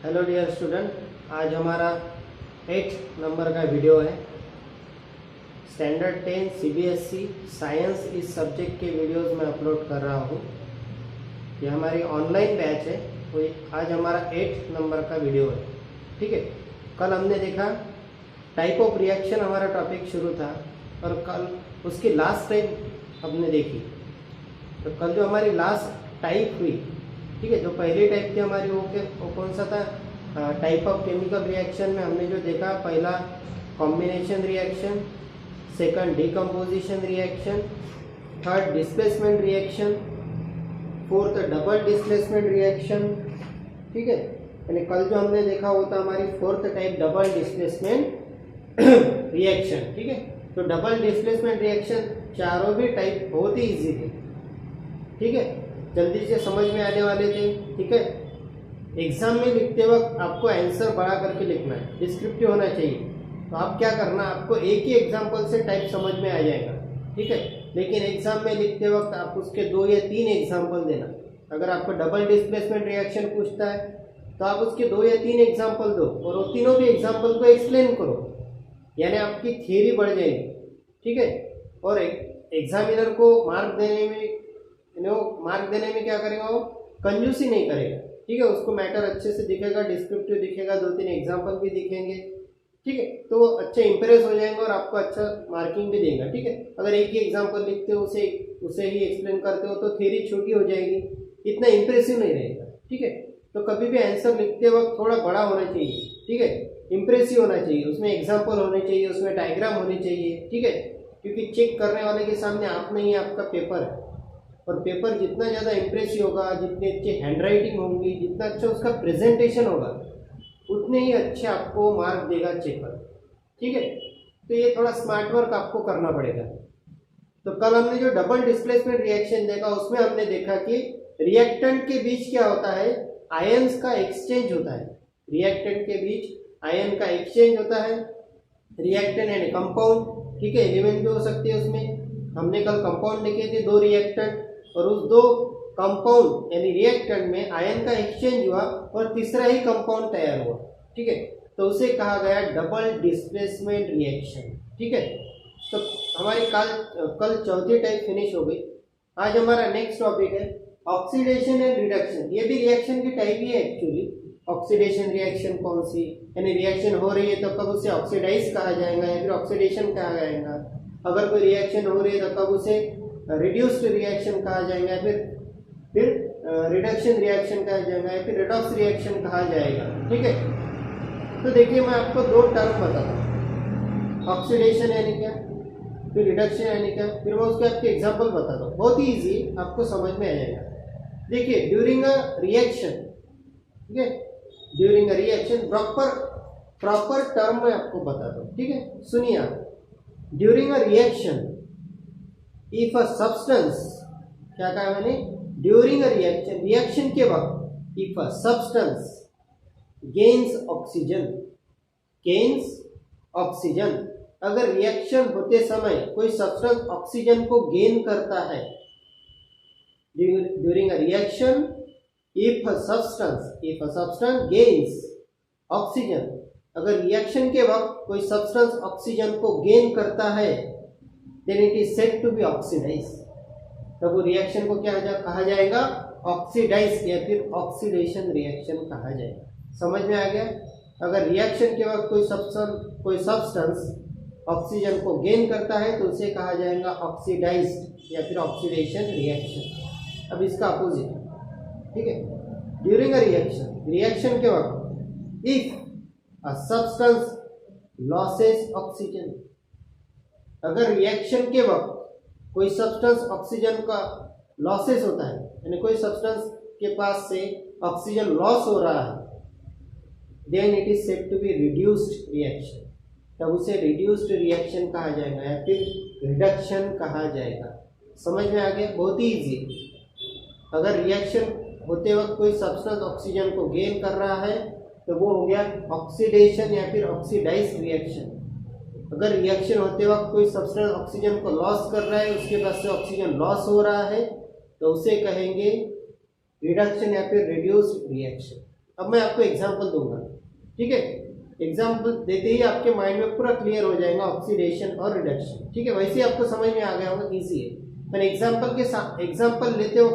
Hello dear student, आज हमारा 8 number का वीडियो है। स्टैंडर्ड 10 सीबीएसई साइंस इस सब्जेक्ट के वीडियोस में अपलोड कर रहा हूँ। ये हमारी ऑनलाइन बैच है, तो आज हमारा 8 नंबर का वीडियो है। ठीक है, कल हमने देखा टाइप ऑफ रिएक्शन, हमारा टॉपिक शुरू था और कल उसकी लास्ट टाइप हमने देखी। तो कल जो हमारी लास्ट टाइप हुई, ठीक है, जो पहली टाइप थी हमारी वो कौन सा था? टाइप ऑफ केमिकल रिएक्शन में हमने जो देखा, पहला combination reaction, second decomposition reaction, third displacement reaction, fourth double displacement reaction. ठीक है, यानी कल जो हमने देखा वो था हमारी fourth type double displacement reaction. ठीक है, तो डबल डिस्प्लेसमेंट रिएक्शन चारों भी टाइप बहुत ही इजी थे। ठीक है, जल्दी से समझ में आने वाले थे। ठीक है, एग्जाम में लिखते वक्त आपको आंसर बड़ा करके लिखना है, डिस्क्रिप्टिव होना चाहिए। तो आप क्या करना, आपको एक ही एग्जाम्पल से टाइप समझ में आ जाएगा। ठीक है, लेकिन एग्जाम में लिखते वक्त आप उसके 2 या 3 एग्जाम्पल देना। अगर आपको डबल डिस्प्लेसमेंट रिएक्शन पूछता है तो आप उसके 2 या 3 एग्जाम्पल दो और वो तीनों भी एग्जाम्पल को एक्सप्लेन करो, यानी आपकी थियरी बढ़ जाएगी। ठीक है, और एग्जामिनर को मार्क देने में क्या करेगा, वो कंजूसी नहीं करेगा। ठीक है, उसको मैटर अच्छे से दिखेगा, डिस्क्रिप्टिव दिखेगा, 2-3 एग्जाम्पल भी दिखेंगे। ठीक है, तो वो अच्छे इंप्रेस हो जाएंगे और आपको अच्छा मार्किंग भी देगा। ठीक है, अगर एक ही एग्जाम्पल लिखते हो, उसे ही एक्सप्लेन करते हो तो थ्योरी छोटी हो जाएगी, इतना इंप्रेसिव नहीं रहेगा। ठीक है, तो कभी भी आंसर लिखते वक्त थोड़ा बड़ा होना चाहिए। ठीक है, इंप्रेसिव होना चाहिए, उसमें एग्जाम्पल होने चाहिए, उसमें डायग्राम होने चाहिए। ठीक है, क्योंकि चेक करने वाले के सामने आप नहीं है, आपका पेपर है, और पेपर जितना ज़्यादा इम्प्रेसिव होगा, जितनी अच्छी हैंडराइटिंग होगी, जितना अच्छा उसका प्रेजेंटेशन होगा, उतने ही अच्छे आपको मार्क देगा चेकर। ठीक है, तो ये थोड़ा स्मार्ट वर्क आपको करना पड़ेगा। तो कल हमने जो डबल डिस्प्लेसमेंट रिएक्शन देखा, उसमें हमने देखा कि रिएक्टेंट के बीच क्या होता है, आयंस का एक्सचेंज होता है। रिएक्टेंट के बीच आयन का एक्सचेंज होता है। रिएक्टेंट यानी कंपाउंड, ठीक है, एलिमेंट भी हो सकती है उसमें। हमने कल कंपाउंड देखे थे, 2 रिएक्टेंट, और उस 2 कंपाउंड यानी रिएक्टेंट में आयन का एक्सचेंज हुआ और तीसरा ही कंपाउंड तैयार हुआ। ठीक है, तो उसे कहा गया डबल डिस्प्लेसमेंट रिएक्शन। ठीक है, तो हमारी कल चौथी टाइप फिनिश हो गई। आज हमारा नेक्स्ट टॉपिक है ऑक्सीडेशन एंड रिडक्शन। ये भी रिएक्शन की टाइप ही है एक्चुअली। ऑक्सीडेशन रिएक्शन कौन सी, यानी रिएक्शन हो रही है तो कब उसे ऑक्सीडाइज कहा जाएगा या फिर ऑक्सीडेशन कहा जाएगा। अगर कोई रिएक्शन हो रही है तो कब उसे रिड्यूस्ड रिएक्शन कहा जाएगा, फिर रिडक्शन रिएक्शन कहा जाएगा, या फिर रिडॉक्स रिएक्शन कहा जाएगा। ठीक है, तो देखिए मैं आपको 2 टर्म बताता हूँ, ऑक्सीडेशन यानी क्या, फिर रिडक्शन यानी क्या, फिर मैं उसके आपके एग्जांपल बताता हूँ। बहुत ही इजी, आपको समझ में आ जाएगा। देखिए, ड्यूरिंग अ रिएक्शन, ठीक है, during a reaction proper term मैं आपको बताता हूँ। ठीक है, सुनिए आप, during a reaction if a substance, क्या कहा मैंने, ड्यूरिंग अ रिएक्शन के वक्त if a substance gains oxygen, अगर रिएक्शन होते समय कोई सब्सटेंस ऑक्सीजन को गेन करता है, during a reaction if a substance gains oxygen, अगर रिएक्शन के वक्त कोई सब्सटेंस ऑक्सीजन को गेन करता है, then it is said to be oxidized। तब वो रिएक्शन को क्या कहा जाएगा, ऑक्सीडाइज या फिर ऑक्सीडेशन रिएक्शन कहा जाएगा। समझ में आ गया? अगर रिएक्शन के वक्त कोई सब्सटेंस ऑक्सीजन को गेन करता है तो उसे कहा जाएगा ऑक्सीडाइज्ड या फिर ऑक्सीडेशन रिएक्शन। अब इसका अपोजिट, ठीक है, ड्यूरिंग अ रिएक्शन के वक्त if a substance losses oxygen, अगर रिएक्शन के वक्त कोई सब्सटेंस ऑक्सीजन का लॉसेस होता है, यानी कोई सब्सटेंस के पास से ऑक्सीजन लॉस हो रहा है, then it is said to be reduced reaction, तब उसे रिड्यूस्ड रिएक्शन कहा जाएगा या फिर रिडक्शन कहा जाएगा। समझ में आ गया? बहुत ही इजी। अगर रिएक्शन होते वक्त कोई सब्सटेंस ऑक्सीजन को गेन कर रहा है तो वो हो गया ऑक्सीडेशन या फिर ऑक्सीडाइज रिएक्शन। अगर रिएक्शन होते वक्त कोई सब्सटेंस ऑक्सीजन को लॉस कर रहा है, उसके पास से ऑक्सीजन लॉस हो रहा है, तो उसे कहेंगे रिडक्शन या फिर रिड्यूस्ड रिएक्शन। अब मैं आपको एग्जांपल दूंगा, ठीक है। एग्जांपल देते ही आपके माइंड में पूरा क्लियर हो जाएगा ऑक्सीडेशन और रिडक्शन, ठीक है। वैसे ही आपको समझ में आ गया होगा, इजी है। पर एग्जांपल के साथ एग्जांपल लेते हो,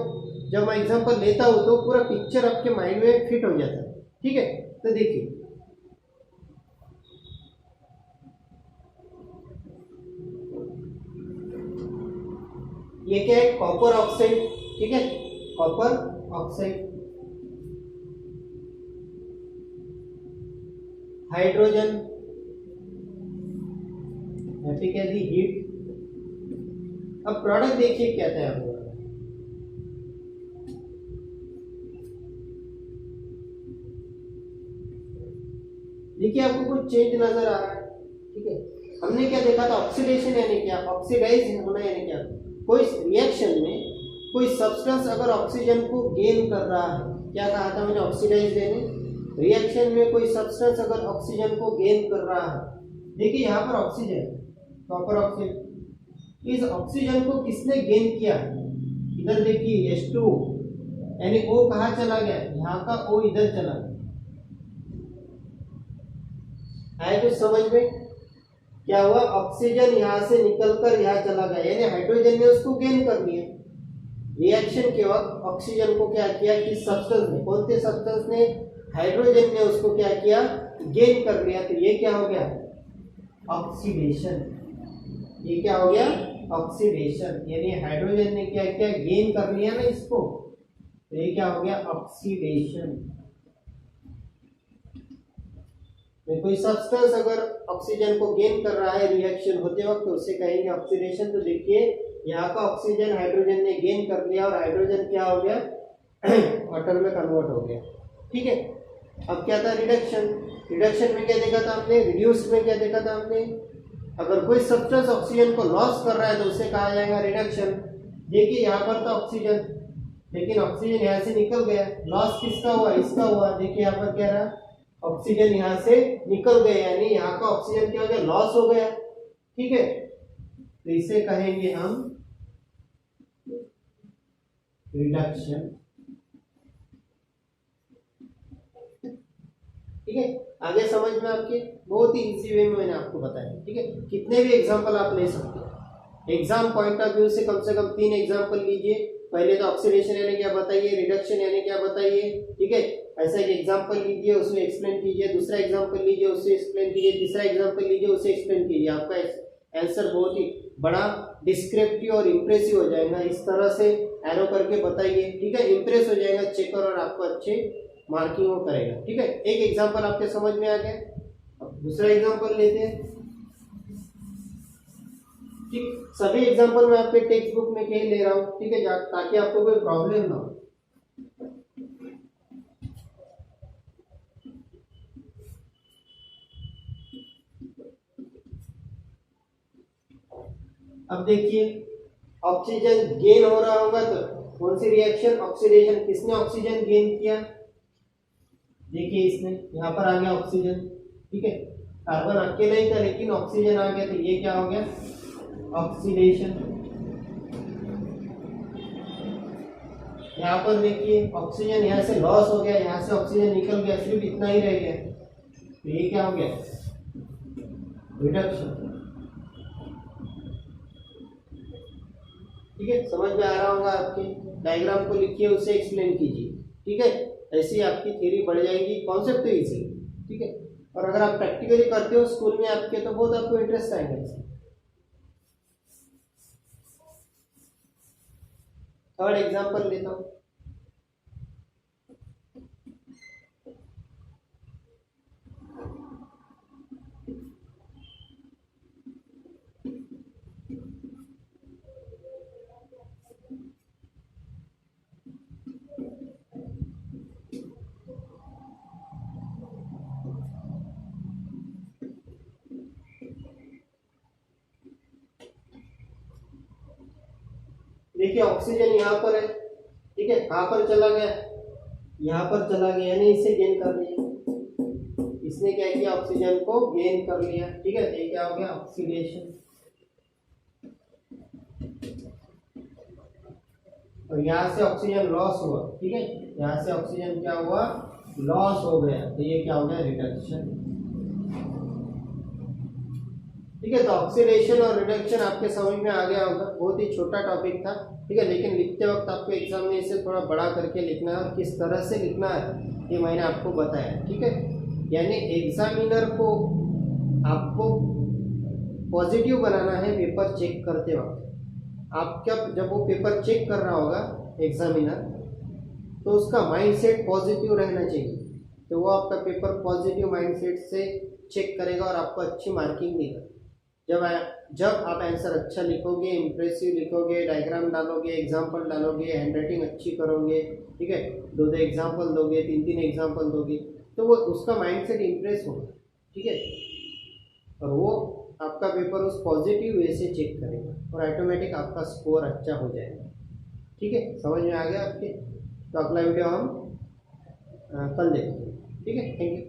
जब मैं एग्जांपल लेता हूँ तो पूरा पिक्चर आपके माइंड में फिट हो जाता है, ठीक है। तो देखिए, ये क्या है, कॉपर ऑक्साइड, ठीक है, कॉपर ऑक्साइड, हाइड्रोजन, क्या दी, हीट। अब प्रोडक्ट देखिए क्या था आपको, देखिए आपको कुछ चेंज नजर आ रहा है, ठीक है। हमने क्या देखा था, ऑक्सीडेशन यानी क्या, ऑक्सीडाइज होना यानी क्या, कोई रिएक्शन में कोई सब्सटेंस अगर ऑक्सीजन को गेन कर रहा है, क्या कहा था मैंने, ऑक्सीडाइज यानी रिएक्शन में कोई सब्सटेंस अगर ऑक्सीजन को गेन कर रहा है। देखिए यहाँ पर ऑक्सीजन, कॉपर ऑक्साइड, इस ऑक्सीजन को किसने गेन किया, इधर देखिए H2, यानी O कहाँ चला गया, यहाँ का O इधर चला गया। आए कुछ समझ में, क्या हुआ, ऑक्सीजन यहाँ से निकलकर यहाँ चला गया, यानी हाइड्रोजन ने उसको गेन कर लिया। रिएक्शन के वक्त ऑक्सीजन को क्या किया कि सब्सटेंस ने, कौन से सब्सटेंस ने, हाइड्रोजन ने उसको क्या किया, गेन कर लिया। तो ये क्या हो गया, ऑक्सीडेशन। ये क्या हो गया, ऑक्सीडेशन, यानी हाइड्रोजन ने क्या किया, गेन कर लिया ना इसको, तो ये क्या हो गया, ऑक्सीडेशन। कोई सब्सटेंस अगर ऑक्सीजन को गेन कर रहा है रिएक्शन होते वक्त, तो उसे कहेंगे ऑक्सीडेशन। तो देखिए यहाँ का ऑक्सीजन हाइड्रोजन ने गेन कर लिया और हाइड्रोजन क्या हो गया, वाटर में कन्वर्ट हो गया, ठीक है। अब क्या था, रिडक्शन। रिडक्शन में क्या देखा था हमने, रिड्यूस में क्या देखा था हमने, अगर कोई सब्सटेंस ऑक्सीजन को लॉस कर रहा है तो उसे कहा जाएगा रिडक्शन। देखिए यहाँ पर था ऑक्सीजन, लेकिन ऑक्सीजन यहाँ से निकल गया, लॉस किसका हुआ, इसका हुआ। देखिए यहाँ पर क्या रहा, ऑक्सीजन यहाँ से निकल गया, यानी यहाँ का ऑक्सीजन क्या हो गया, लॉस हो गया, ठीक है। तो इसे कहेंगे हम रिडक्शन, ठीक है। आगे समझ में आपके, बहुत ही इजी वे में मैंने आपको बताया, ठीक है। कितने भी एग्जांपल आप ले सकते हैं, एग्जाम पॉइंट ऑफ व्यू से कम 3 एग्जांपल लीजिए। पहले तो ऑक्सीडेशन यानी क्या बताइए, रिडक्शन यानी क्या बताइए, ठीक है। ऐसा एक एग्जांपल लीजिए, उसमें एक्सप्लेन कीजिए, दूसरा एग्जांपल लीजिए, उससे एक्सप्लेन कीजिए, तीसरा एग्जांपल लीजिए, उससे एक्सप्लेन कीजिए। आपका आंसर बहुत ही बड़ा डिस्क्रिप्टिव और इंप्रेसिव हो जाएगा। इस तरह से एरो करके बताइए, ठीक है। इंप्रेस हो जाएगा चेकर और आपको अच्छे मार्किंग वो करेगा, ठीक है। एक एग्जांपल आपके समझ में आ गया, अब दूसरा एग्जांपल लेते हैं, ठीक। सभी एग्जांपल मैं आपके टेक्स्ट बुक में कहीं ले रहा हूँ, ठीक है, ताकि आपको कोई प्रॉब्लम ना हो। अब देखिए ऑक्सीजन गेन हो रहा होगा तो कौन सी रिएक्शन, ऑक्सीडेशन। किसने ऑक्सीजन गेन किया, देखिए इसने, यहाँ पर आ गया ऑक्सीजन, ठीक है। कार्बन अकेला ही था लेकिन ऑक्सीजन आ गया, तो ये क्या हो गया, ऑक्सीडेशन। यहाँ पर देखिए ऑक्सीजन यहाँ से लॉस हो गया, यहाँ से ऑक्सीजन निकल गया, सिर्फ इतना ही रह गया, तो ये क्या हो गया, रिडक्शन, ठीक है। समझ में आ रहा होगा आपके, डायग्राम को लिखिए, उसे एक्सप्लेन कीजिए, ठीक है। ऐसे ही आपकी थ्योरी बढ़ जाएगी, कॉन्सेप्ट तो इजी, ठीक है। और अगर आप प्रैक्टिकली करते हो स्कूल में आपके, तो बहुत आपको इंटरेस्ट आएगा इसमें। थर्ड एग्जांपल लेता हूं, देखिए ऑक्सीजन यहाँ पर है, ठीक है, कहाँ पर चला गया, यहाँ पर चला गया, यानी इसे गेन कर लिया, इसने क्या किया, ऑक्सीजन को गेन कर लिया, ठीक है। ये क्या हो गया, ऑक्सीडेशन। और यहाँ से ऑक्सीजन लॉस हुआ, ठीक है, यहाँ से ऑक्सीजन क्या हुआ, लॉस हो गया तो ये क्या हो गया, रिडक्शन। ठीक है, तो ऑक्सीडेशन और रिडक्शन आपके समझ में आ गया होगा। बहुत ही छोटा टॉपिक था, ठीक है, लेकिन लिखते वक्त आपको एग्जाम में इसे थोड़ा बड़ा करके लिखना है और किस तरह से लिखना है ये मैंने आपको बताया। ठीक है, यानी एग्जामिनर को आपको पॉजिटिव बनाना है पेपर चेक करते वक्त। आप जब वो पेपर चेक कर रहा होगा एग्जामिनर, तो उसका माइंडसेट पॉजिटिव रहना चाहिए, तो वो आपका पेपर पॉजिटिव माइंडसेट से चेक करेगा और आपको अच्छी मार्किंग देगा। जब आप आंसर अच्छा लिखोगे, इम्प्रेसिव लिखोगे, डायग्राम डालोगे, एग्जाम्पल डालोगे, हैंडराइटिंग अच्छी करोगे, ठीक है, 2 एग्जाम्पल दोगे, 3 एग्जाम्पल दोगे, तो वो उसका माइंडसेट इम्प्रेस होगा। ठीक है, और वो आपका पेपर उस पॉजिटिव वे से चेक करेगा और ऑटोमेटिक आपका स्कोर अच्छा हो जाएगा। ठीक है, समझ में आ गया आपके? तो अगला वीडियो हम कल देखेंगे। ठीक है, थैंक यू।